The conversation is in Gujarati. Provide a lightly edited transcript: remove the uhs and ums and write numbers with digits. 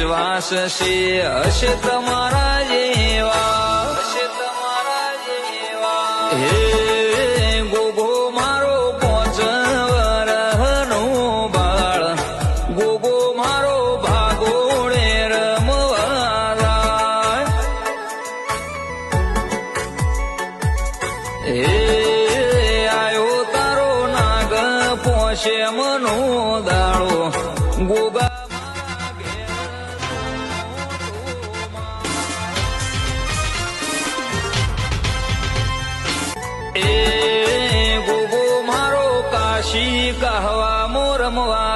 વિશ્વાસ છે હશે તમારા જેવા હે ગોગો મારો 5 વરહનો બાળ ગોગો મારો ભાગોળે રમવા જાય હે આયો તારો નાગ પોશે મનો દાળો ગોગા એ ગોગો મારો કાશી કહવા મોરમવા